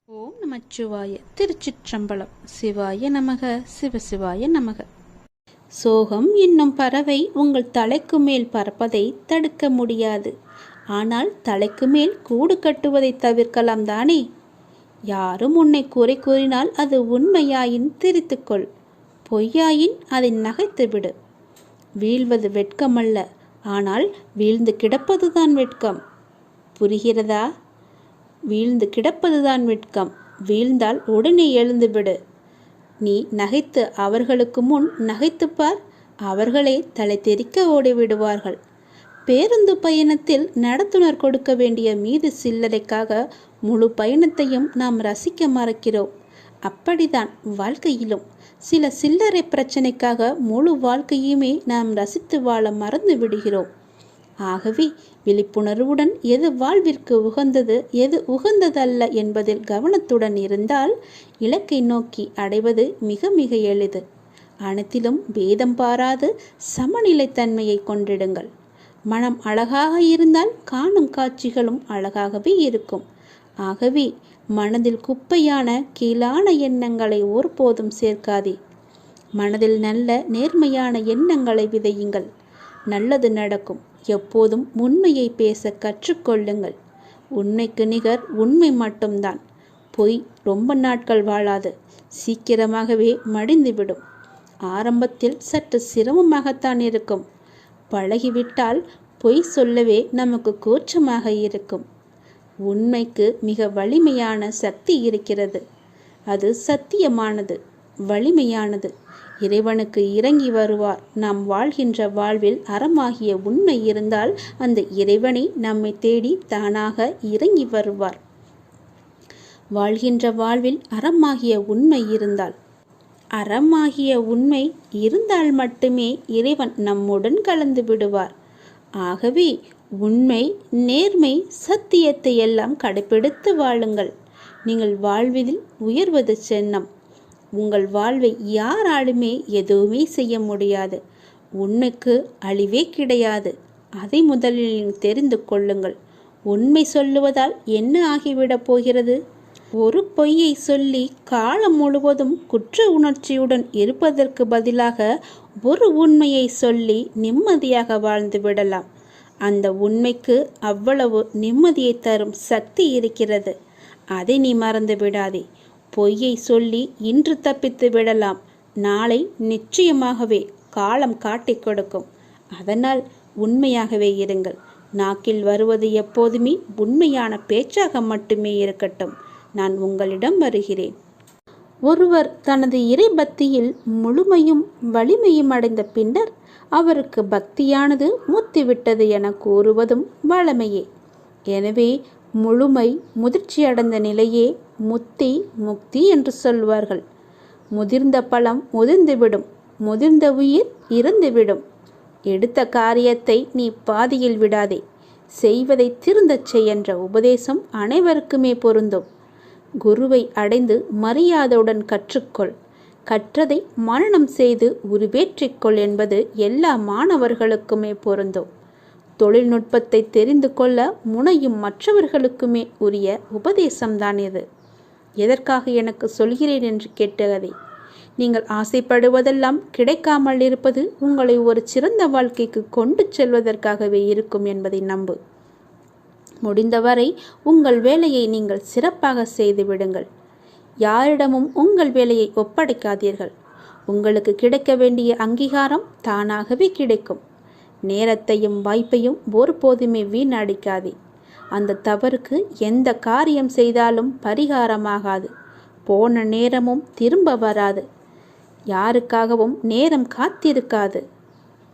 ஓம் நமச்சிவாய. திருச்சிற்றம்பலம். சிவாய நமக. சிவசிவாய நமக. சோகம் என்னும் பறவை உங்கள் தலைக்கு மேல் பறப்பதை தடுக்க முடியாது. ஆனால் தலைக்கு மேல் கூடு கட்டுவதை தவிர்க்கலாம் தானே? யாரும் உன்னை குறை கூறினால் அது உண்மையாயின் திரித்துக்கொள், பொய்யாயின் அதை நகைத்துவிடு. வீழ்வது வெட்கமல்ல, ஆனால் வீழ்ந்து கிடப்பதுதான் வெட்கம். புரிகிறதா? வீழ்ந்து கிடப்பதுதான் வெட்கம். வீழ்ந்தால் உடனே எழுந்துவிடு. நீ நகைத்து அவர்களுக்கு முன் நகைத்துப்பார், அவர்களே தலை தெறிக்க ஓடிவிடுவார்கள். பேருந்து பயணத்தில் நடத்துனர் கொடுக்க வேண்டிய மீது சில்லறைக்காக முழு பயணத்தையும் நாம் ரசிக்க மறக்கிறோம். அப்படிதான் வாழ்க்கையிலும் சில சில்லறை பிரச்சனைக்காக முழு வாழ்க்கையுமே நாம் ரசித்து வாழ மறந்து விடுகிறோம். ஆகவே விழிப்புணர்வுடன் எது வாழ்விற்கு உகந்தது, எது உகந்ததல்ல என்பதில் கவனத்துடன் இருந்தால் இலக்கை நோக்கி அடைவது மிக மிக எளிது. அனைத்திலும் பேதம் பாராது சமநிலைத்தன்மையை கொண்டிடுங்கள். மனம் அழகாக இருந்தால் காணும் காட்சிகளும் அழகாகவே இருக்கும். ஆகவே மனதில் குப்பையான கீழான எண்ணங்களை ஒருபோதும் சேர்க்காதே. மனதில் நல்ல நேர்மையான எண்ணங்களை விதையுங்கள். நல்லது நடக்கும். எப்போதும் உண்மையை பேச கற்றுக்கொள்ளுங்கள். உண்மைக்கு நிகர் உண்மை மட்டும்தான். பொய் ரொம்ப நாட்கள் வாழாது, சீக்கிரமாகவே மடிந்துவிடும். ஆரம்பத்தில் சற்று சிரமமாகத்தான் இருக்கும். பழகிவிட்டால் பொய் சொல்லவே நமக்கு கூச்சமாக இருக்கும். உண்மைக்கு மிக வலிமையான சக்தி இருக்கிறது. அது சத்தியமானது, வலிமையானது. இறைவனுக்கு இறங்கி வருவார். நாம் வாழ்கின்ற வாழ்வில் அறமாகிய உண்மை இருந்தால் அந்த இறைவனை நம்மை தேடி தானாக இறங்கி வருவார். வாழ்கின்ற வாழ்வில் அறமாகிய உண்மை இருந்தால், அறமாகிய உண்மை இருந்தால் மட்டுமே இறைவன் நம்முடன் கலந்து விடுவார். ஆகவே உண்மை, நேர்மை, சத்தியத்தை எல்லாம் கடைபிடித்து வாழுங்கள். நீங்கள் வாழ்வதில் உயர்வது சென்னம். உங்கள் வாழ்வை யாராலுமே எதுவுமே செய்ய முடியாது. உண்மைக்கு அழிவே கிடையாது. அதை முதலில் தெரிந்து கொள்ளுங்கள். உண்மை சொல்லுவதால் என்ன ஆகிவிடப் போகிறது? ஒரு பொய்யை சொல்லி காலம் முழுவதும் குற்ற உணர்ச்சியுடன் இருப்பதற்கு பதிலாக ஒரு உண்மையை சொல்லி நிம்மதியாக வாழ்ந்து விடலாம். அந்த உண்மைக்கு அவ்வளவு நிம்மதியை தரும் சக்தி இருக்கிறது. அதை நீ மறந்து விடாதே. பொய்யை சொல்லி இன்று தப்பித்து விடலாம். நாளை நிச்சயமாகவே காலம் காட்டிக் கொடுக்கும். அதனால் உண்மையாகவே இருங்கள். நாக்கில் வருவது எப்போதுமே உண்மையான பேச்சாக மட்டுமே இருக்கட்டும். நான் உங்களிடம் வருகிறேன். ஒருவர் தனது இறை பக்தியில் முழுமையும் வலிமையும் அடைந்த பின்னர் அவருக்கு பக்தியானது முத்திவிட்டது என கூறுவதும் வழமையே. எனவே முழுமை முதிர்ச்சியடைந்த நிலையே முத்தி, முக்தி என்று சொல்வார்கள். முதிர்ந்த பழம் முதிர்ந்துவிடும், முதிர்ந்த உயிர் இறந்துவிடும். எடுத்த காரியத்தை நீ பாதியில் விடாதே. செய்வதை திருந்தச் செய் என்ற உபதேசம் அனைவருக்குமே பொருந்தும். குருவை அடைந்து மரியாதையுடன் கற்றுக்கொள். கற்றதை மனனம் செய்து உருவேற்றிக்கொள் என்பது எல்லா மாணவர்களுக்குமே பொருந்தும். தொழில்நுட்பத்தை தெரிந்து கொள்ள முனையும் மற்றவர்களுக்குமே உரிய உபதேசம்தான் இது. எதற்காக எனக்கு சொல்கிறேன் என்று கேட்டதை, நீங்கள் ஆசைப்படுவதெல்லாம் கிடைக்காமல் இருப்பது உங்களை ஒரு சிறந்த வாழ்க்கைக்கு கொண்டு செல்வதற்காகவே இருக்கும் என்பதை நம்பு. முடிந்தவரை உங்கள் வேலையை நீங்கள் சிறப்பாக செய்து விடுங்கள். யாரிடமும் உங்கள் வேலையை ஒப்படைக்காதீர்கள். உங்களுக்கு கிடைக்க வேண்டிய அங்கீகாரம் தானாகவே கிடைக்கும். நேரத்தையும் வாய்ப்பையும் ஒருபோதுமே வீணடிக்காதே. அந்த தவறுக்கு எந்த காரியம் செய்தாலும் பரிகாரமாகாது. போன நேரமும் திரும்ப வராது. யாருக்காகவும் நேரம் காத்திருக்காது.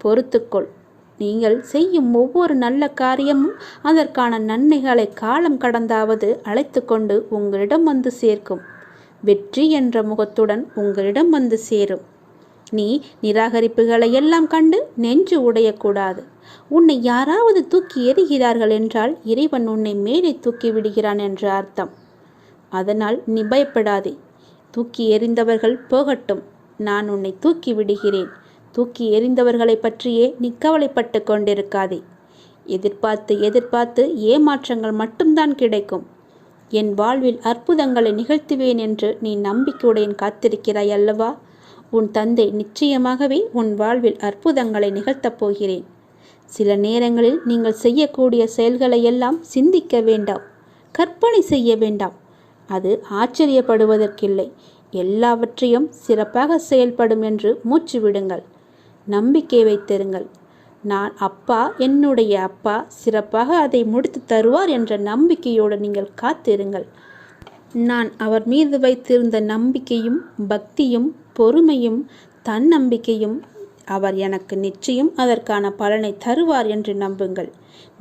பொறுத்துக்கொள். நீங்கள் செய்யும் ஒவ்வொரு நல்ல காரியமும் அதற்கான நன்மைகளை காலம் கடந்தாவது அழைத்து கொண்டு உங்களிடம் வந்து சேர்க்கும். வெற்றி என்ற முகத்துடன் உங்களிடம் வந்து சேரும். நீ நிராகரிப்புகளை எல்லாம் கண்டு நெஞ்சு உடையக்கூடாது. உன்னை யாராவது தூக்கி எறிகிறார்கள் என்றால் இறைவன் உன்னை மேலே தூக்கி விடுகிறான் என்ற அர்த்தம். அதனால் நீ பயப்படாதே. தூக்கி எறிந்தவர்கள் போகட்டும், நான் உன்னை தூக்கி விடுகிறேன். தூக்கி எறிந்தவர்களை பற்றியே நீ கவலைப்பட்டு கொண்டிருக்காதே. எதிர்பார்த்து எதிர்பார்த்து ஏமாற்றங்கள் மட்டும்தான் கிடைக்கும். என் வாழ்வில் அற்புதங்களை நிகழ்த்துவேன் என்று நீ நம்பிக்கையுடன் காத்திருக்கிறாய் அல்லவா? உன் தந்தை நிச்சயமாகவே உன் வாழ்வில் அற்புதங்களை நிகழ்த்தப் போகிறேன். சில நேரங்களில் நீங்கள் செய்யக்கூடிய செயல்களை எல்லாம் சிந்திக்க வேண்டாம், கற்பனை செய்ய வேண்டாம். அது ஆச்சரியப்படுவதற்கில்லை. எல்லாவற்றையும் சிறப்பாக செயல்படும் என்று மூச்சு விடுங்கள். நம்பிக்கை வைத்திருங்கள். நான் அப்பா, என்னுடைய அப்பா சிறப்பாக அதை முடித்து தருவார் என்ற நம்பிக்கையோடு நீங்கள் காத்திருங்கள். நான் அவர் மீது வைத்திருந்த நம்பிக்கையும் பக்தியும் பொறுமையும் தன்னம்பிக்கையும் அவர் எனக்கு நிச்சயம் அதற்கான பலனை தருவார் என்று நம்புங்கள்.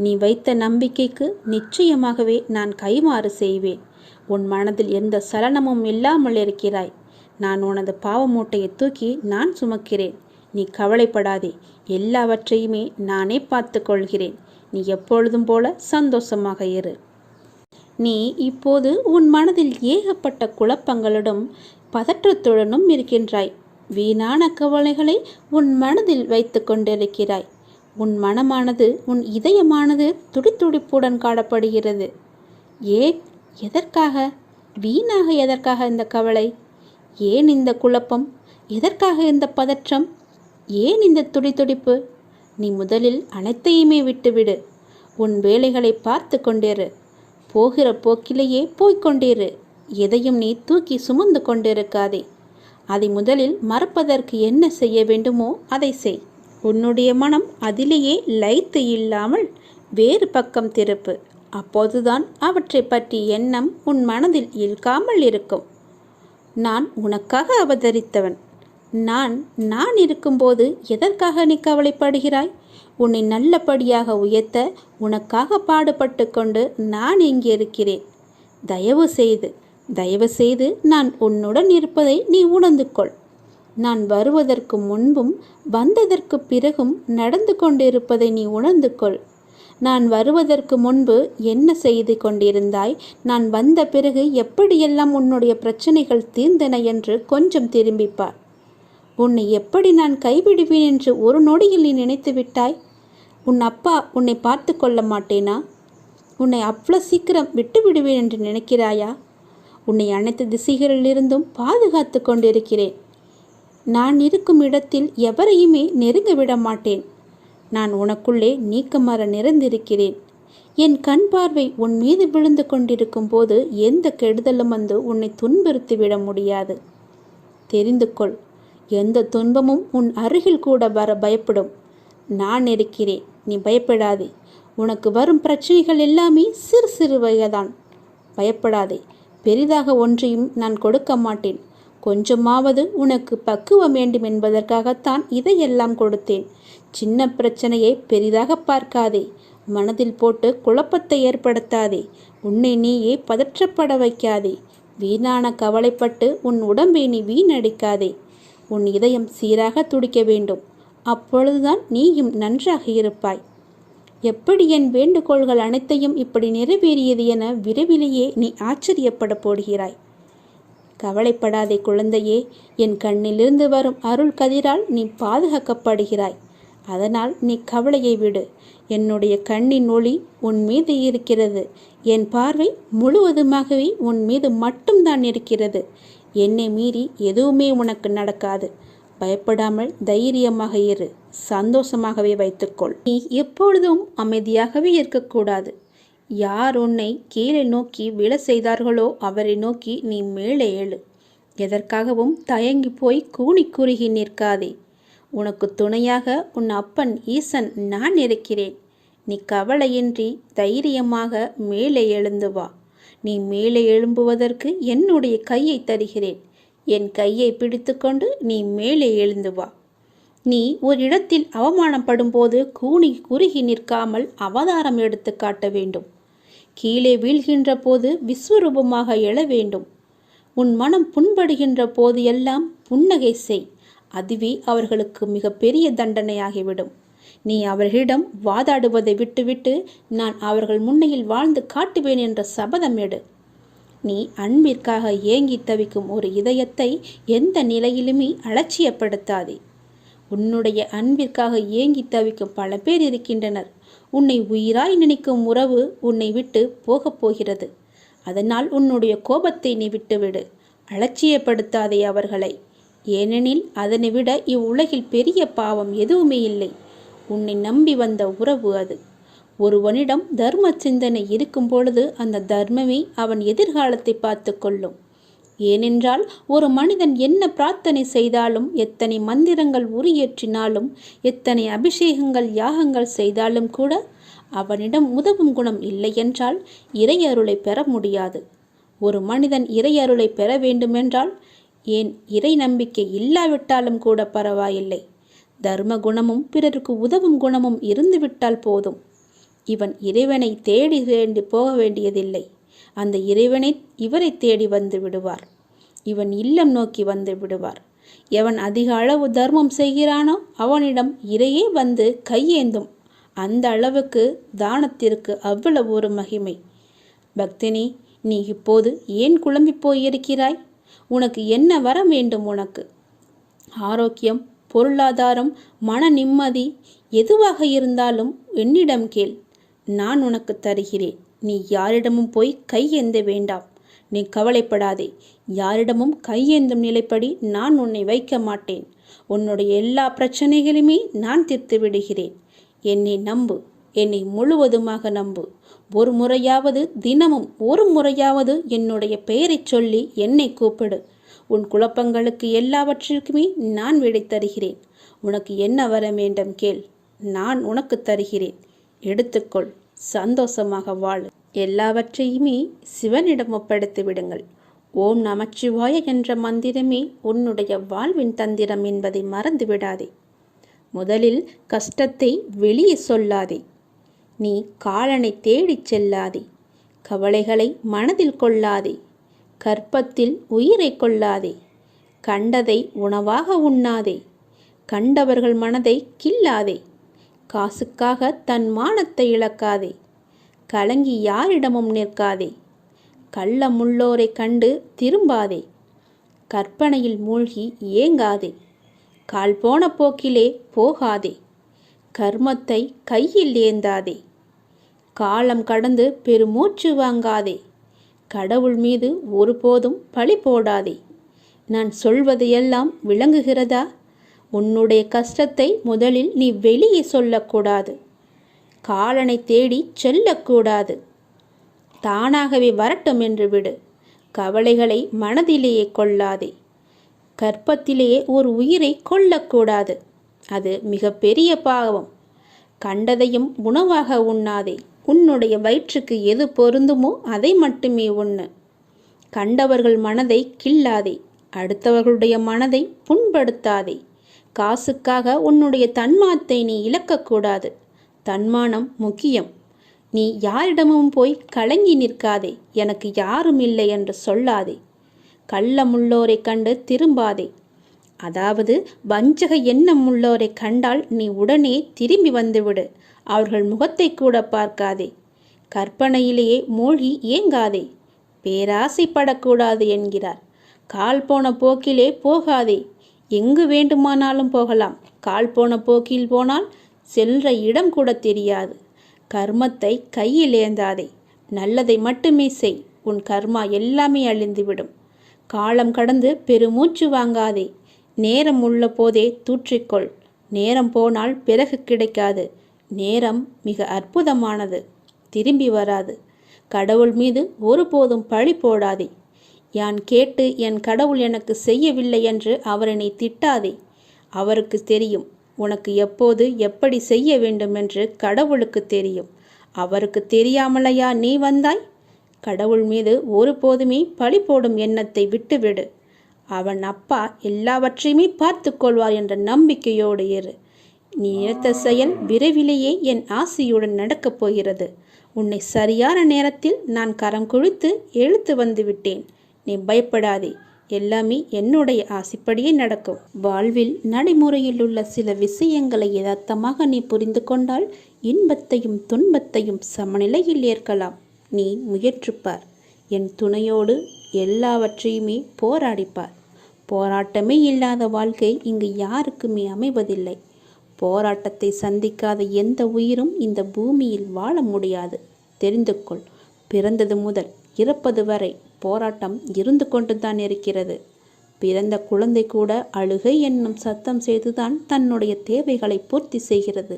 நீ வைத்த நம்பிக்கைக்கு நிச்சயமாகவே நான் கைமாறு செய்வேன். உன் மனதில் எந்த சலனமும் இல்லாமல் இருக்கிறாய். நான் உனது பாவ மூட்டையை தூக்கி நான் சுமக்கிறேன். நீ கவலைப்படாதே, எல்லாவற்றையுமே நானே பார்த்து கொள்கிறேன். நீ எப்பொழுதும் போல சந்தோஷமாக இரு. நீ இப்போது உன் மனதில் ஏகப்பட்ட குழப்பங்களுடன் பதற்றத்துடனும் இருக்கின்றாய். வீணான கவலைகளை உன் மனதில் வைத்து கொண்டிருக்கிறாய். உன் மனமானது, உன் இதயமானது துடித்துடிப்புடன் காணப்படுகிறது. எதற்காக? வீணாக எதற்காக இந்த கவலை? ஏன் இந்த குழப்பம்? எதற்காக இந்த பதற்றம்? ஏன் இந்த துடித்துடிப்பு? நீ முதலில் அனைத்தையுமே விட்டுவிடு. உன் வேலைகளை பார்த்து கொண்டிரு. போகிற போக்கிலேயே போய்கொண்டிரு. எதையும் நீ தூக்கி சுமந்து கொண்டிருக்காதே. அதை முதலில் மறப்பதற்கு என்ன செய்ய வேண்டுமோ அதை செய். உன்னுடைய மனம் அதிலேயே லயித்து இல்லாமல் வேறு பக்கம் திருப்பு. அப்போதுதான் அவற்றை பற்றி எண்ணம் உன் மனதில் இழுக்காமல் இருக்கும். நான் உனக்காக அவதரித்தவன். நான் இருக்கும்போது எதற்காக நீ கவலைப்படுகிறாய்? உன்னை நல்லபடியாக உயர்த்த உனக்காக பாடுபட்டு கொண்டு நான் இங்கே இருக்கிறேன். தயவு செய்து நான் உன்னுடன் இருப்பதை நீ உணர்ந்து கொள். நான் வருவதற்கு முன்பும் வந்ததற்கு பிறகும் நடந்து கொண்டிருப்பதை நீ உணர்ந்து கொள். நான் வருவதற்கு முன்பு என்ன செய்து கொண்டிருந்தாய், நான் வந்த பிறகு எப்படியெல்லாம் உன்னுடைய பிரச்சனைகள் தீர்ந்தன என்று கொஞ்சம் திரும்பிப்பார். உன்னை எப்படி நான் கைவிடுவேன் என்று ஒரு நொடியில் நீ நினைத்து விட்டாய்? உன் அப்பா உன்னை பார்த்து கொள்ள மாட்டேனா? உன்னை அவ்வளோ சீக்கிரம் விட்டு விடுவேன் என்று நினைக்கிறாயா? உன்னை அனைத்து திசைகளிலிருந்தும் பாதுகாத்து கொண்டிருக்கிறேன். நான் இருக்கும் இடத்தில் எவரையுமே நெருங்க விட மாட்டேன். நான் உனக்குள்ளே நீக்கமர நிறைந்திருக்கிறேன். என் கண் பார்வை உன் மீது விழுந்து கொண்டிருக்கும் போது எந்த கெடுதலும் வந்து உன்னை துன்புறுத்திவிட முடியாது. தெரிந்து கொள். எந்த துன்பமும் உன் அருகில் கூட வர பயப்படும். நான் இருக்கிறேன், நீ பயப்படாதே. உனக்கு வரும் பிரச்சனைகள் எல்லாமே சிறு சிறு வகைதான். பயப்படாதே. பெரிதாக ஒன்றையும் நான் கொடுக்க மாட்டேன். கொஞ்சமாவது உனக்கு பக்குவம் வேண்டும் என்பதற்காகத்தான் இதையெல்லாம் கொடுத்தேன். சின்ன பிரச்சனையை பெரிதாக பார்க்காதே. மனதில் போட்டு குழப்பத்தை ஏற்படுத்தாதே. உன்னை நீயே பதற்றப்பட வைக்காதே. வீணான கவலைப்பட்டு உன் உடம்பை நீ வீணடிக்காதே. உன் இதயம் சீராக துடிக்க வேண்டும். அப்பொழுதுதான் நீயும் நன்றாக இருப்பாய். எப்படி என் வேண்டுகோள்கள் அனைத்தையும் இப்படி நிறைவேறியது என விரைவிலேயே நீ ஆச்சரியப்பட போடுகிறாய். கவலைப்படாதே குழந்தையே. என் கண்ணிலிருந்து வரும் அருள் கதிரால் நீ பாதுகாக்கப்படுகிறாய். அதனால் நீ கவலையை விடு. என்னுடைய கண்ணின் ஒளி உன் மீது இருக்கிறது. என் பார்வை முழுவதுமாகவே உன் மீது மட்டும்தான் இருக்கிறது. என்னை மீறி எதுவுமே உனக்கு நடக்காது. பயப்படாமல் தைரியமாக இரு. சந்தோஷமாகவே வைத்துக்கொள். நீ எப்பொழுதும் அமைதியாகவே இருக்கக்கூடாது. யார் உன்னை கீழே நோக்கி விழ செய்தார்களோ அவரை நோக்கி நீ மேலே எழு. எதற்காகவும் தயங்கி போய் கூனி குறுகி நிற்காதே. உனக்கு துணையாக உன் அப்பன் ஈசன் நான் இருக்கிறேன். நீ கவலையின்றி தைரியமாக மேலே எழுந்து வா. நீ மேலே எழும்புவதற்கு என்னுடைய கையை தருகிறேன். என் கையை பிடித்து கொண்டு நீ மேலே எழுந்து வா. நீ ஒரு இடத்தில் அவமானப்படும் போது கூனி குறுகி நிற்காமல் அவதாரம் எடுத்து காட்ட வேண்டும். கீழே வீழ்கின்ற போது விஸ்வரூபமாக எழ வேண்டும். உன் மனம் புண்படுகின்ற போது எல்லாம் புன்னகை செய். அதுவே அவர்களுக்கு மிக பெரிய தண்டனையாகிவிடும். நீ அவர்களிடம் வாதாடுவதை விட்டுவிட்டு நான் அவர்கள் முன்னையில் வாழ்ந்து காட்டுவேன் என்ற சபதம் எடு. நீ அன்பிற்காக ஏங்கி தவிக்கும் ஒரு இதயத்தை எந்த நிலையிலுமே அலட்சியப்படுத்தாதே. உன்னுடைய அன்பிற்காக ஏங்கி தவிக்கும் பல பேர் இருக்கின்றனர். உன்னை உயிராய் நினைக்கும் உறவு உன்னை விட்டு போகப் போகிறது. அதனால் உன்னுடைய கோபத்தை நீ விட்டுவிடு. அலட்சியப்படுத்தாதே அவர்களை. ஏனெனில் அதனை விட இவ்வுலகில் பெரிய பாவம் எதுவுமே இல்லை. உன்னை நம்பி வந்த உறவு அது. ஒருவனிடம் தர்ம சிந்தனை இருக்கும் பொழுது அந்த தர்மமே அவன் எதிர்காலத்தை பார்த்து கொள்ளும். ஏனென்றால் ஒரு மனிதன் என்ன பிரார்த்தனை செய்தாலும், எத்தனை மந்திரங்கள் உரியேற்றினாலும், எத்தனை அபிஷேகங்கள் யாகங்கள் செய்தாலும் கூட அவனிடம் உதவும் குணம் இல்லையென்றால் இறையருளை பெற முடியாது. ஒரு மனிதன் இறையருளை பெற வேண்டுமென்றால், ஏன் இறை நம்பிக்கை இல்லாவிட்டாலும் கூட பரவாயில்லை, தர்ம குணமும் பிறருக்கு உதவும் குணமும் இருந்துவிட்டால் போதும். இவன் இறைவனை தேடி போக வேண்டியதில்லை. அந்த இறைவனை இவரை தேடி வந்து விடுவார். இவன் இல்லம் நோக்கி வந்து விடுவார். எவன் அதிக அளவு தர்மம் செய்கிறானோ அவனிடம் இறையே வந்து கையேந்தும். அந்த அளவுக்கு தானத்திற்கு அவ்வளவு ஒரு மகிமை. பக்தினி, நீ இப்போது ஏன் குழம்பி போயிருக்கிறாய்? உனக்கு என்ன வர வேண்டும்? உனக்கு ஆரோக்கியம், பொருளாதாரம், மன நிம்மதி எதுவாக இருந்தாலும் என்னிடம் கேள். நான் உனக்கு தருகிறேன். நீ யாரிடமும் போய் கையேந்த வேண்டாம். நீ கவலைப்படாதே. யாரிடமும் கையேந்தும் நிலைப்படி நான் உன்னை வைக்க மாட்டேன். உன்னுடைய எல்லா பிரச்சனைகளுமே நான் தீர்த்து விடுகிறேன். என்னை நம்பு. என்னை முழுவதுமாக நம்பு. ஒரு முறையாவது, தினமும் ஒரு முறையாவது என்னுடைய பெயரை சொல்லி என்னை கூப்பிடு. உன் குழப்பங்களுக்கு எல்லாவற்றிற்குமே நான் விடை தருகிறேன். உனக்கு என்ன வர வேண்டும் கேள். நான் உனக்கு தருகிறேன். எடுத்துக்கொள். சந்தோஷமாக வாழு. எல்லாவற்றையுமே சிவனிடம் ஒப்படைத்து விடுங்கள். ஓம் நமச்சிவாய என்ற மந்திரமே உன்னுடைய வாழ்வின் தந்திரம் என்பதை மறந்து விடாதே. முதலில் கஷ்டத்தை வெளியே சொல்லாதே. நீ காலனை தேடிச் செல்லாதே. கவலைகளை மனதில் கொள்ளாதே. கற்பத்தில் உயிரை கொள்ளாதே. கண்டதை உணவாக உண்ணாதே. கண்டவர்கள் மனதை கில்லாதே. காசுக்காக தன் மானத்தை இழக்காதே. கலங்கி யாரிடமும் நிற்காதே. கள்ளமுள்ளோரை கண்டு திரும்பாதே. கற்பனையில் மூழ்கி ஏங்காதே. கால் போன போக்கிலே போகாதே. கர்மத்தை கையில் ஏந்தாதே. காலம் கடந்து பெருமூச்சு வாங்காதே. கடவுள் மீது ஒருபோதும் பழி போடாதே. நான் சொல்வது எல்லாம் விளங்குகிறதா? உன்னுடைய கஷ்டத்தை முதலில் நீ வெளியே சொல்லக்கூடாது. காலனை தேடி செல்லக்கூடாது. தானாகவே வரட்டும் என்று விடு. கவலைகளை மனதிலேயே கொள்ளாதே. கற்பத்திலேயே ஒரு உயிரை கொல்லக்கூடாது. அது மிக பெரிய பாவம். கண்டதையும் உணவாக உண்ணாதே. உன்னுடைய வயிற்றுக்கு எது பொருந்துமோ அதை மட்டுமே உண்ணு. கண்டவர்கள் மனதை கில்லாதே. அடுத்தவர்களுடைய மனதை புண்படுத்தாதே. காசுக்காக உன்னுடைய தன்மானத்தை நீ இழக்கக்கூடாது. தன்மானம் முக்கியம். நீ யாரிடமும் போய் கலங்கி நிற்காதே. எனக்கு யாரும் இல்லை என்று சொல்லாதே. கள்ளமுள்ளோரை கண்டு திரும்பாதே. அதாவது வஞ்சக எண்ணம் உள்ளோரை கண்டால் நீ உடனே திரும்பி வந்துவிடு. அவர்கள் முகத்தை கூட பார்க்காதே. கற்பனையிலேயே மூழ்கி ஏங்காதே. பேராசைப்படக்கூடாது என்கிறார். கால் போன போக்கிலே போகாதே. எங்கு வேண்டுமானாலும் போகலாம். கால் போன போக்கில் போனால் செல்ற இடம் கூட தெரியாது. கர்மத்தை கையில் ஏந்தாதே. நல்லதை மட்டுமே செய். உன் கர்மா எல்லாமே அழிந்துவிடும். காலம் கடந்து பெருமூச்சு வாங்காதே. நேரம் உள்ள போதே தூற்றிக்கொள். நேரம் போனால் பிறகு கிடைக்காது. நேரம் மிக அற்புதமானது. திரும்பி வராது. கடவுள் மீது ஒருபோதும் பழி போடாதே. யான் கேட்டு என் கடவுள் எனக்கு செய்யவில்லை என்று அவரை நீ திட்டாதே. அவருக்கு தெரியும் உனக்கு எப்போது எப்படி செய்ய வேண்டும் என்று. கடவுளுக்கு தெரியும். அவருக்கு தெரியாமலையா நீ வந்தாய்? கடவுள் மீது ஒருபோதுமே பழி போடும் எண்ணத்தை விட்டுவிடு. அவன் அப்பா எல்லாவற்றையுமே பார்த்து கொள்வார் என்ற நம்பிக்கையோடு இரு. நீ நினைத்த செயல் விரைவிலேயே என் ஆசையுடன் நடக்கப் போகிறது. உன்னை சரியான நேரத்தில் நான் கரம் குழித்து இழுத்து வந்து விட்டேன். நீ பயப்படாதே. எல்லாமே என்னுடைய ஆசைப்படியே நடக்கும். வாழ்வில் நடைமுறையில் உள்ள சில விஷயங்களை யதார்த்தமாக நீ புரிந்து கொண்டால் இன்பத்தையும் துன்பத்தையும் சமநிலையில் ஏற்கலாம். நீ முயற்றுப்பார். என் துணையோடு எல்லாவற்றையுமே போராடிப்பார். போராட்டமே இல்லாத வாழ்க்கை இங்கு யாருக்குமே அமைவதில்லை. போராட்டத்தை சந்திக்காத எந்த உயிரும் இந்த பூமியில் வாழ முடியாது. தெரிந்து கொள். பிறந்தது முதல் இறப்பது வரை போராட்டம் இருந்து கொண்டுதான் இருக்கிறது. பிறந்த குழந்தை கூட அழுகை என்னும் சத்தம் செய்துதான் தன்னுடைய தேவைகளை பூர்த்தி செய்கிறது.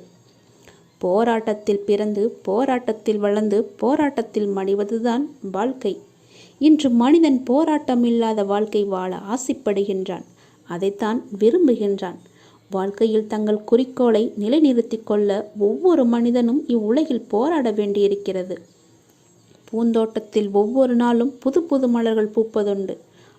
போராட்டத்தில் பிறந்து போராட்டத்தில் வளர்ந்து போராட்டத்தில் மடிவதுதான் வாழ்க்கை. இன்று மனிதன் போராட்டம் இல்லாத வாழ்க்கை வாழ ஆசைப்படுகின்றான். அதைத்தான் விரும்புகின்றான். வாழ்க்கையில் தங்கள் குறிக்கோளை நிலைநிறுத்தி கொள்ள ஒவ்வொரு மனிதனும் இவ்வுலகில் போராட வேண்டியிருக்கிறது. பூந்தோட்டத்தில் ஒவ்வொரு நாளும் புது புது மலர்கள் பூப்பதுண்டு.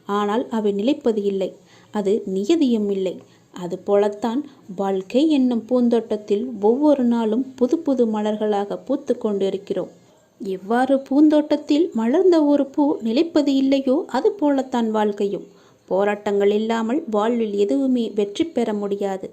ஆனால் அவை நிலைப்பது இல்லை. அது நியதியும் இல்லை. அதுபோலத்தான் வாழ்க்கை என்னும் பூந்தோட்டத்தில் ஒவ்வொரு நாளும் புது புது மலர்களாக பூத்து கொண்டிருக்கிறோம். எவ்வாறு பூந்தோட்டத்தில் மலர்ந்த ஒரு பூ நிலைப்பது இல்லையோ அது போலத்தான் வாழ்க்கையும். போராட்டங்கள் இல்லாமல் வாழ்வில் எதுவுமே வெற்றி பெற முடியாது.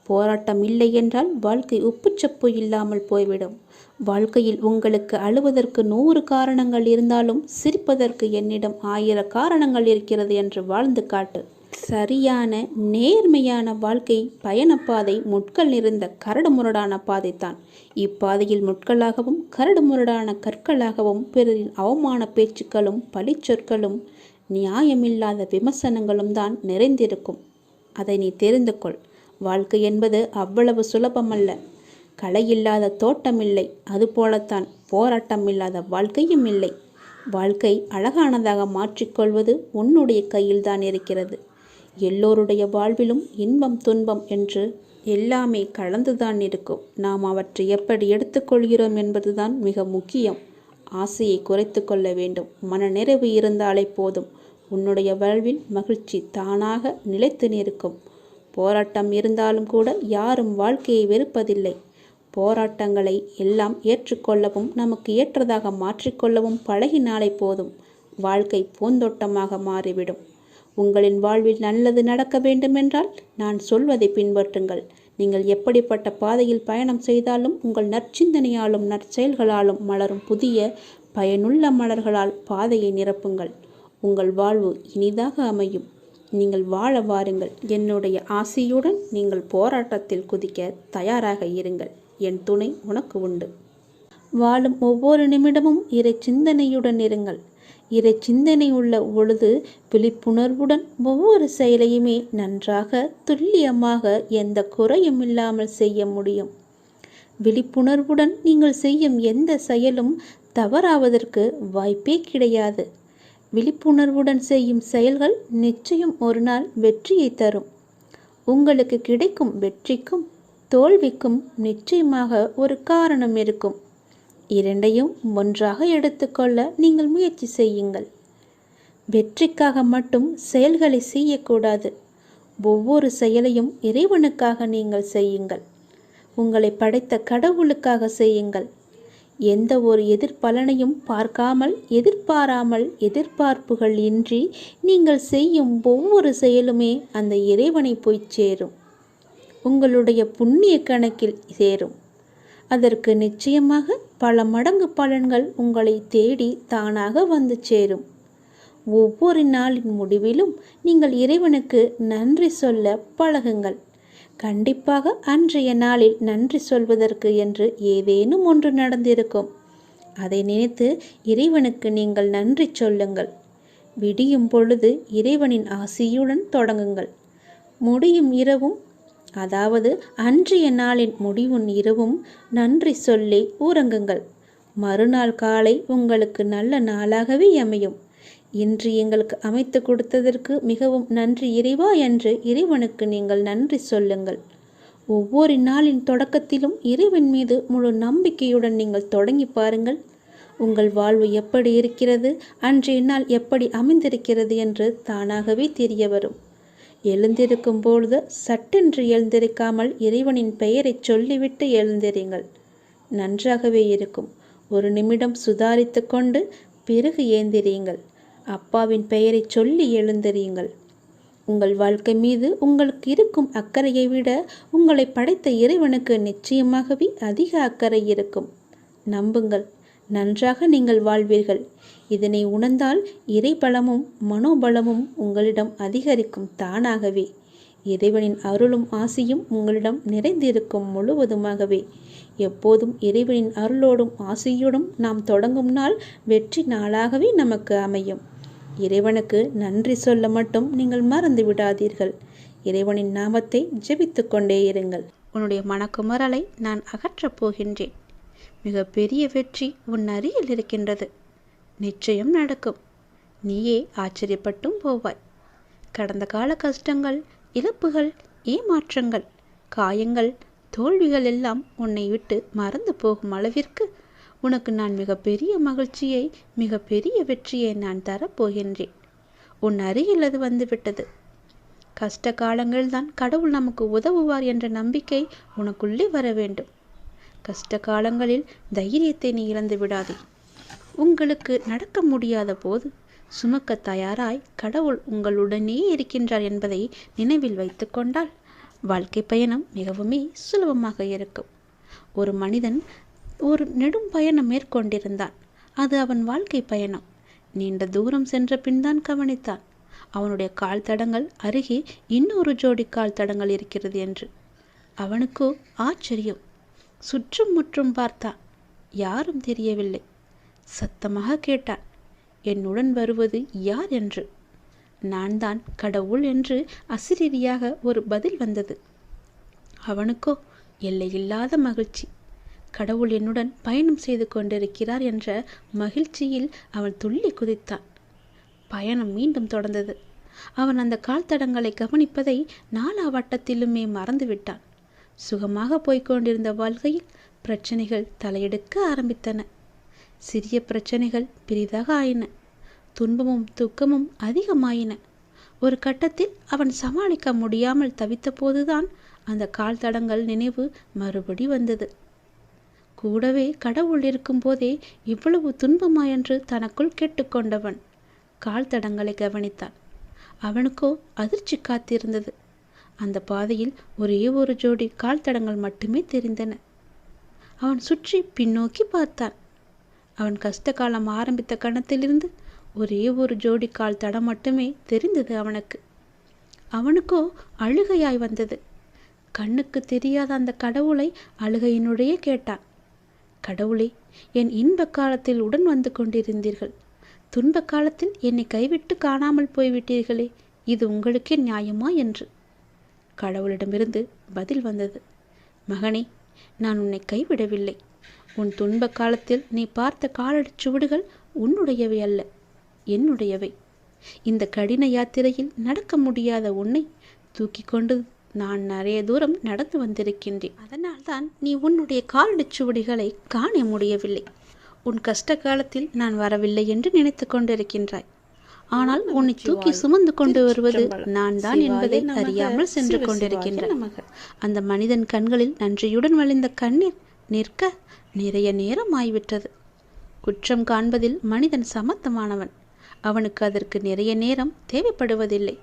போராட்டம் இல்லை என்றால் வாழ்க்கை உப்புச்சப்பு இல்லாமல் போய்விடும். வாழ்க்கையில் உங்களுக்கு அழுவதற்கு 100 காரணங்கள் இருந்தாலும் சிரிப்பதற்கு என்னிடம் 1000 காரணங்கள் இருக்கிறது என்று வாழ்ந்து காட்டு. சரியான நேர்மையான வாழ்க்கை பயணப்பாதை முட்கள் நிறைந்த கரடுமுரடான பாதைத்தான். இப்பாதையில் முட்களாகவும் கரடுமுரடான கற்களாகவும் பிறரின் அவமான பேச்சுக்களும் பழிச்சொற்களும் நியாயமில்லாத விமர்சனங்களும் தான் நிறைந்திருக்கும். அதை நீ தெரிந்து கொள். வாழ்க்கை என்பது அவ்வளவு சுலபமல்ல. களை இல்லாத தோட்டம் இல்லை. அதுபோலத்தான் போராட்டம் இல்லாத வாழ்க்கையும் இல்லை. வாழ்க்கை அழகானதாக மாற்றிக்கொள்வது உன்னுடைய கையில்தான் இருக்கிறது. எல்லோருடைய வாழ்விலும் இன்பம் துன்பம் என்று எல்லாமே கலந்துதான் இருக்கும். நாம் அவற்றை எப்படி எடுத்துக்கொள்கிறோம் என்பதுதான் மிக முக்கியம். ஆசையை குறைத்து கொள்ள வேண்டும். மன நிறைவு இருந்தாலே போதும். உன்னுடைய வாழ்வில் மகிழ்ச்சி தானாக நிலைத்து நிற்கும். போராட்டம் இருந்தாலும் கூட யாரும் வாழ்க்கையை வெறுப்பதில்லை. போராட்டங்களை எல்லாம் ஏற்றுக்கொள்ளவும் நமக்கு ஏற்றதாக மாற்றிக்கொள்ளவும் பழகினாலே போதும். வாழ்க்கை பூந்தோட்டமாக மாறிவிடும். உங்களின் வாழ்வில் நல்லது நடக்க வேண்டுமென்றால் நான் சொல்வதை பின்பற்றுங்கள். நீங்கள் எப்படிப்பட்ட பாதையில் பயணம் செய்தாலும் உங்கள் நற்சிந்தனையாலும் நற்செயல்களாலும் மலரும் புதிய பயனுள்ள மலர்களால் பாதையை நிரப்புங்கள். உங்கள் வாழ்வு இனிதாக அமையும். நீங்கள் வாழ வாருங்கள். என்னுடைய ஆசையுடன் நீங்கள் போராட்டத்தில் குதிக்க தயாராக இருங்கள். என் துணை உனக்கு உண்டு. வாழும் ஒவ்வொரு நிமிடமும் இறை சிந்தனையுடன் இருங்கள். இறை சிந்தனை உள்ள பொழுது விழிப்புணர்வுடன் ஒவ்வொரு செயலையுமே நன்றாக துல்லியமாக எந்த குறையும் இல்லாமல் செய்ய முடியும். விழிப்புணர்வுடன் நீங்கள் செய்யும் எந்த செயலும் தவறாவதற்கு வாய்ப்பே கிடையாது. விழிப்புணர்வுடன் செய்யும் செயல்கள் நிச்சயம் ஒரு நாள் வெற்றியை தரும். உங்களுக்கு கிடைக்கும் வெற்றிக்கும் தோல்விக்கும் நிச்சயமாக ஒரு காரணம் இருக்கும். இரண்டையும் ஒன்றாக எடுத்துக்கொள்ள நீங்கள் முயற்சி செய்யுங்கள். வெற்றிக்காக மட்டும் செயல்களை செய்யக்கூடாது. ஒவ்வொரு செயலையும் இறைவனுக்காக நீங்கள் செய்யுங்கள். உங்களை படைத்த கடவுளுக்காக செய்யுங்கள். எந்த ஒரு எதிர்பலனையும் பார்க்காமல் எதிர்பாராமல் எதிர்பார்ப்புகள் இன்றி நீங்கள் செய்யும் ஒவ்வொரு செயலுமே அந்த இறைவனை போய் சேரும். உங்களுடைய புண்ணிய கணக்கில் சேரும். அதற்கு நிச்சயமாக பல மடங்கு பலன்கள் உங்களை தேடி தானாக வந்து சேரும். ஒவ்வொரு நாளின் முடிவிலும் நீங்கள் இறைவனுக்கு நன்றி சொல்ல பழகுங்கள். கண்டிப்பாக அன்றைய நாளில் நன்றி சொல்வதற்கு என்று ஏதேனும் ஒன்று நடந்திருக்கும். அதை நினைத்து இறைவனுக்கு நீங்கள் நன்றி சொல்லுங்கள். விடியும் பொழுது இறைவனின் ஆசியுடன் தொடங்குங்கள். முடியும் இரவும், அதாவது அன்றைய நாளின் முடிவும் இரவும் நன்றி சொல்லி உறங்குங்கள். மறுநாள் காலை உங்களுக்கு நல்ல நாளாகவே அமையும். இன்று எங்களுக்கு அமைத்து கொடுத்ததற்கு மிகவும் நன்றி இறைவா என்று இறைவனுக்கு நீங்கள் நன்றி சொல்லுங்கள். ஒவ்வொரு நாளின் தொடக்கத்திலும் இறைவன் மீது முழு நம்பிக்கையுடன் நீங்கள் தொடங்கி பாருங்கள். உங்கள் வாழ்வு எப்படி இருக்கிறது, அன்றைய நாள் எப்படி அமைந்திருக்கிறது என்று தானாகவே தெரிய வரும். எழுந்திருக்கும் பொழுது சட்டென்று எழுந்திருக்காமல் இறைவனின் பெயரை சொல்லிவிட்டு எழுந்திருங்கள். நன்றாகவே இருக்கும். ஒரு நிமிடம் சுதாரித்து கொண்டு பிறகு ஏந்திரியுங்கள். அப்பாவின் பெயரை சொல்லி எழுந்திரியுங்கள். உங்கள் வாழ்க்கை மீது உங்களுக்கு இருக்கும் அக்கறையை விட உங்களை படைத்த இறைவனுக்கு நிச்சயமாகவே அதிக அக்கறை இருக்கும். நம்புங்கள், நன்றாக நீங்கள் வாழ்வீர்கள். இதனை உணர்ந்தால் இறைபலமும் மனோபலமும் உங்களிடம் அதிகரிக்கும் தானாகவே. இறைவனின் அருளும் ஆசியும் உங்களிடம் நிறைந்திருக்கும் முழுவதுமாகவே. எப்போதும் இறைவனின் அருளோடும் ஆசையோடும் நாம் தொடங்கும் நாள் வெற்றி நாளாகவே நமக்கு அமையும். இறைவனுக்கு நன்றி சொல்ல மட்டும் நீங்கள் மறந்து விடாதீர்கள். இறைவனின் நாமத்தை ஜெபித்து கொண்டே இருங்கள். உன்னுடைய மனக்குமரலை நான் அகற்றப் போகின்றேன். மிக பெரிய வெற்றி உன் அருகில் இருக்கின்றது. நிச்சயம் நடக்கும். நீயே ஆச்சரியப்பட்டும் போவாய். கடந்த கால கஷ்டங்கள், இழப்புகள், ஏமாற்றங்கள், காயங்கள், தோல்விகள் எல்லாம் உன்னை விட்டு மறந்து போகும் அளவிற்கு உனக்கு நான் மிகப்பெரிய மகிழ்ச்சியை, மிகப்பெரிய வெற்றியை நான் தரப்போகின்றேன். உன் அருகில் அது வந்துவிட்டது. கஷ்ட காலங்கள்தான் கடவுள் நமக்கு உதவுவார் என்ற நம்பிக்கை உனக்குள்ளே வர வேண்டும். கஷ்ட காலங்களில் தைரியத்தை நீ இழந்து விடாதே. உங்களுக்கு நடக்க முடியாத போது சுமக்க தயாராய் கடவுள் உங்களுடனே இருக்கின்றார் என்பதை நினைவில் வைத்து கொண்டால் வாழ்க்கை பயணம் மிகவுமே சுலபமாக இருக்கும். ஒரு மனிதன் ஒரு நெடும் பயணம் மேற்கொண்டிருந்தான். அது அவன் வாழ்க்கை பயணம். நீண்ட தூரம் சென்ற பின்தான் கவனித்தான் அவனுடைய கால் தடங்கள் அருகே இன்னொரு ஜோடி கால் தடங்கள் இருக்கிறது என்று. அவனுக்கோ ஆச்சரியம். சுற்றும் முற்றும் பார்த்தான். யாரும் தெரியவில்லை. சத்தமாக கேட்டான், என்னுடன் வருவது யார் என்று. நான் தான் கடவுள் என்று அசிரீரியாக ஒரு பதில் வந்தது. அவனுக்கோ எல்லையில்லாத மகிழ்ச்சி. கடவுள் என்னுடன் பயணம் செய்து கொண்டிருக்கிறார் என்ற மகிழ்ச்சியில் அவன் துள்ளி குதித்தான். பயணம் மீண்டும் தொடர்ந்தது. அவன் அந்த கால் தடங்களை கவனிப்பதை நாலா வட்டத்திலுமே மறந்துவிட்டான். சுகமாக போய்கொண்டிருந்த வாழ்க்கையில் பிரச்சனைகள் தலையெடுக்க ஆரம்பித்தன. சிறிய பிரச்சனைகள் பெரிதாக ஆயின. துன்பமும் துக்கமும் அதிகமாயின. ஒரு கட்டத்தில் அவன் சமாளிக்க முடியாமல் தவித்த போதுதான் அந்த கால் தடங்கள் நினைவு மறுபடி வந்தது. கூடவே கடவுள் இருக்கும்போதே இவ்வளவு துன்பமா என்று தனக்குள் கேட்டுக்கொண்டவன் கால் தடங்களை கவனித்தான். அவனுக்கோ அதிர்ச்சி காத்திருந்தது. அந்த பாதையில் ஒரே ஒரு ஜோடி கால் தடங்கள் மட்டுமே தெரிந்தன. அவன் சுற்றி பின்னோக்கி பார்த்தான். அவன் கஷ்ட காலம் ஆரம்பித்த கணத்திலிருந்து ஒரே ஒரு ஜோடி கால் தடம் மட்டுமே தெரிந்தது அவனுக்கு. அவனுக்கோ அழுகையாய் வந்தது. கண்ணுக்கு தெரியாத அந்த கடவுளை அழுகையினுடைய கேட்டான். கடவுளே, என் இன்ப காலத்தில் உடன் வந்து கொண்டிருந்தீர்கள். துன்ப காலத்தில் என்னை கைவிட்டு காணாமல் போய்விட்டீர்களே, இது உங்களுக்கே நியாயமா என்று. கடவுளிடமிருந்து பதில் வந்தது. மகனே, நான் உன்னை கைவிடவில்லை. உன் துன்ப காலத்தில் நீ பார்த்த காலடிச் சுவடுகள் உன்னுடையவை அல்ல, என்னுடையவை. இந்த கடின யாத்திரையில் நடக்க முடியாத உன்னை தூக்கி கொண்டு நான் நிறைய தூரம் நடந்து வந்திருக்கின்றேன். அதனால்தான் நீ உன்னுடைய காலடிச் சுவடுகளை காண முடியவில்லை. உன் கஷ்ட காலத்தில் நான் வரவில்லை என்று நினைத்து கொண்டிருக்கின்றாய். ஆனால் உன்னை தூக்கி சுமந்து கொண்டு வருவது நான் தான் என்பதை அறியாமல் சென்று கொண்டிருக்கின்றாய். அந்த மனிதன் கண்களில் நன்றியுடன் வழிந்த கண்ணீர் நிற்க நிறைய நேரம் ஆய்விட்டது. குற்றம் காண்பதில் மனிதன் சமத்தமானவன். அவனுக்கு அதற்கு நிறைய நேரம் தேவைப்படுவதில்லை.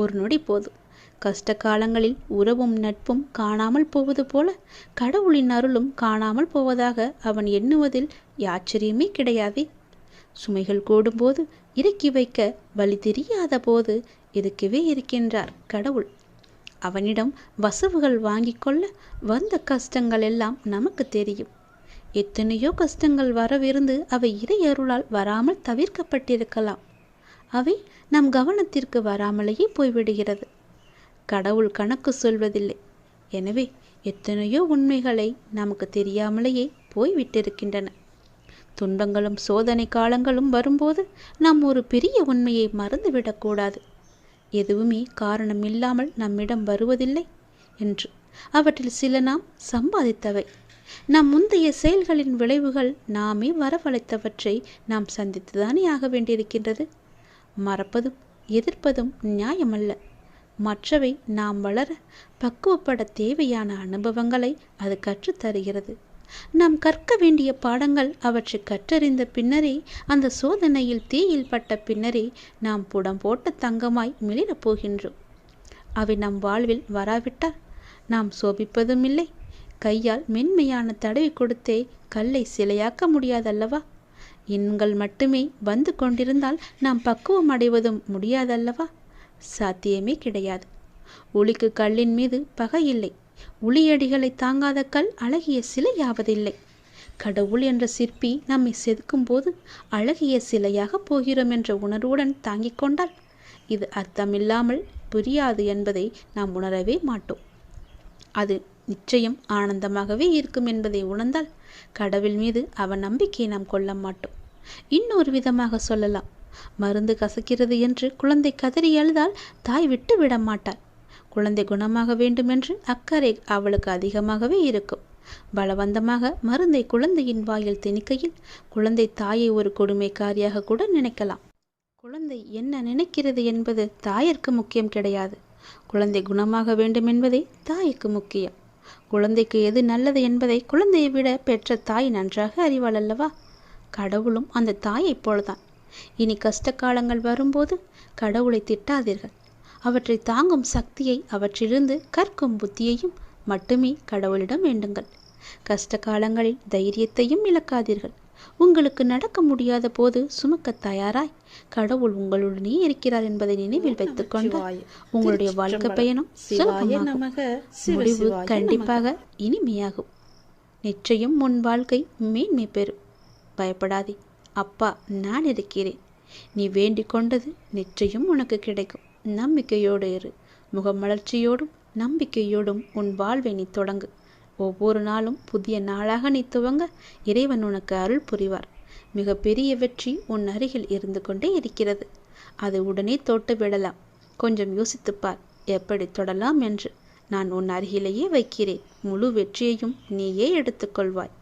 ஒரு நொடி போதும். கஷ்ட காலங்களில் உறவும் நட்பும் காணாமல் போவது போல கடவுளின் அருளும் காணாமல் போவதாக அவன் எண்ணுவதில் ஆச்சரியமே கிடையாதே. சுமைகள் கூடும்போது இறக்கி வைக்க வழி தெரியாத போது இருக்கவே இருக்கின்றார் கடவுள். அவனிடம் வசவுகள் வாங்கி கொள்ள வந்த கஷ்டங்கள் எல்லாம் நமக்கு தெரியும். எத்தனையோ கஷ்டங்கள் வரவிருந்து அவை இறை அருளால் வராமல் தவிர்க்கப்பட்டிருக்கலாம். அவை நம் கவனத்திற்கு வராமலேயே போய்விடுகிறது. கடவுள் கணக்கு சொல்வதில்லை. எனவே எத்தனையோ உண்மைகளை நமக்கு தெரியாமலேயே போய்விட்டிருக்கின்றன. துன்பங்களும் சோதனை காலங்களும் வரும்போது நாம் ஒரு பெரிய உண்மையை மறந்துவிடக்கூடாது. எதுவுமே காரணம் இல்லாமல் நம்மிடம் வருவதில்லை என்று. அவற்றில் சில நாம் சம்பாதித்தவை. நம் முந்தைய செயல்களின் விளைவுகள் நாமே வரவழைத்தவற்றை நாம் சந்தித்துதானே ஆக வேண்டியிருக்கின்றது. மறப்பதும் எதிர்ப்பதும் நியாயமல்ல. மற்றவை நாம் வளர பக்குவப்பட தேவையான அனுபவங்களை அது கற்றுத்தருகிறது. நாம் கற்க வேண்டிய பாடங்கள் அவற்றை கற்றறிந்த பின்னரே, அந்த சோதனையில் தீயில் பட்ட பின்னரே நாம் புடம் போட்ட தங்கமாய் மிளிரப் போகின்றோம். அவை நம் வாழ்வில் வராவிட்டால் நாம் சோபிப்பதும் இல்லை. கையால் மென்மையான தடவி கொடுத்தே கல்லை சிலையாக்க முடியாதல்லவா? எண்கள் மட்டுமே வந்து கொண்டிருந்தால் நாம் பக்குவம் அடைவதும் முடியாதல்லவா? சாத்தியமே கிடையாது. ஒளிக்கு கல்லின் மீது பகை இல்லை. உளியடிகளை தாங்காத கல் அழகிய சிலையாவதில்லை. கடவுள் என்ற சிற்பி நம்மை செதுக்கும் போது அழகிய சிலையாக போகிறோம் என்ற உணர்வுடன் தாங்கிக் கொண்டால் இது அர்த்தமில்லாமல் புரியாது என்பதை நாம் உணரவே மாட்டோம். அது நிச்சயம் ஆனந்தமாகவே இருக்கும் என்பதை உணர்ந்தால் கடவுள் மீது அவன் நம்பிக்கையை நாம் கொள்ள மாட்டோம். இன்னொரு விதமாக சொல்லலாம், மருந்து கசக்கிறது என்று குழந்தை கதறி அழுதால் தாய் விட்டு விட மாட்டாள். குழந்தை குணமாக வேண்டுமென்று அக்கறை அவளுக்கு அதிகமாகவே இருக்கும். பலவந்தமாக மருந்தை குழந்தையின் வாயில் திணிக்கையில் குழந்தை தாயை ஒரு கொடுமைக்காரியாக கூட நினைக்கலாம். குழந்தை என்ன நினைக்கிறது என்பது தாயிற்கு முக்கியம் கிடையாது. குழந்தை குணமாக வேண்டும் என்பதே தாய்க்கு முக்கியம். குழந்தைக்கு எது நல்லது என்பதை குழந்தையை விட பெற்ற தாய் நன்றாக அறிவாள் அல்லவா? கடவுளும் அந்த தாயைப் போலதான். இனி கஷ்ட காலங்கள் வரும்போது கடவுளை திட்டாதீர்கள். அவற்றை தாங்கும் சக்தியை, அவற்றிலிருந்து கற்கும் புத்தியையும் மட்டுமே கடவுளிடம் வேண்டுங்கள். கஷ்ட காலங்களில் தைரியத்தையும் இழக்காதீர்கள். உங்களுக்கு நடக்க முடியாத போது சுமக்க தயாராய் கடவுள் உங்களுடனே இருக்கிறார் என்பதை நினைவில் வைத்துக் கொண்டால் உங்களுடைய வாழ்க்கை பயணம் சுலபமாகும். முடிவு கண்டிப்பாக இனிமையாகும். நிச்சயம் உன் வாழ்க்கை மேன்மை பெறும். பயப்படாதே, அப்பா நான் இருக்கிறேன். நீ வேண்டிக் கொண்டது நிச்சயம் உனக்கு கிடைக்கும். நம்பிக்கையோடு இரு. முகமலர்ச்சியோடும் நம்பிக்கையோடும் உன் வாழ்வை நீ தொடங்கு. ஒவ்வொரு நாளும் புதிய நாளாக நீ துவங்க இறைவன் உனக்கு அருள் புரிவார். மிக பெரிய வெற்றி உன் அருகில் இருந்து கொண்டே இருக்கிறது. அதை உடனே தொட்டு விடலாம். கொஞ்சம் யோசித்துப்பார் எப்படி தொடலாம் என்று. நான் உன் அருகிலேயே வைக்கிறேன். முழு வெற்றியையும் நீயே எடுத்துக்கொள்வாய்.